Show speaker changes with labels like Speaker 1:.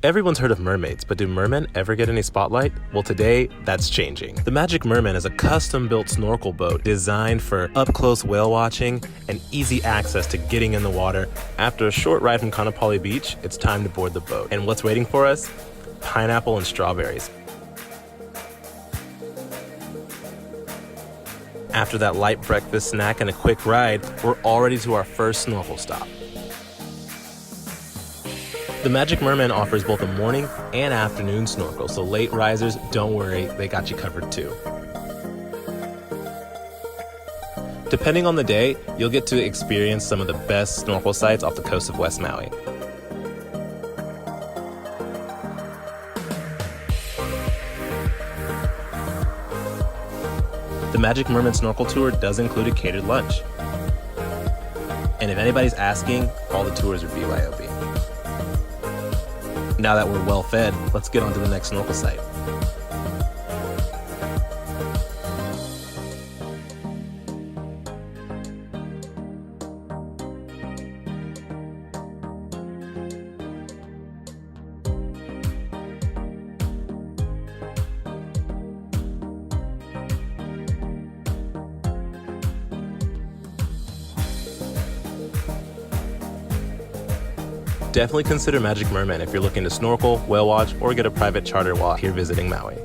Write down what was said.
Speaker 1: Everyone's heard of mermaids, but do mermen ever get any spotlight? Well, today, that's changing. The Magic Merman is a custom-built snorkel boat designed for up-close whale watching and easy access to getting in the water. After a short ride from Kaanapali Beach, it's time to board the boat. And what's waiting for us? Pineapple and strawberries. After that light breakfast snack and a quick ride, we're already to our first snorkel stop. The Magic Merman offers both a morning and afternoon snorkel, so late risers, don't worry, they got you covered too. Depending on the day, you'll get to experience some of the best snorkel sites off the coast of West Maui. The Magic Merman Snorkel Tour does include a catered lunch. And if anybody's asking, all the tours are BYOB. Now that we're well fed, let's get on to the next snorkel site. Definitely consider Magic Merman if you're looking to snorkel, whale watch, or get a private charter while here visiting Maui.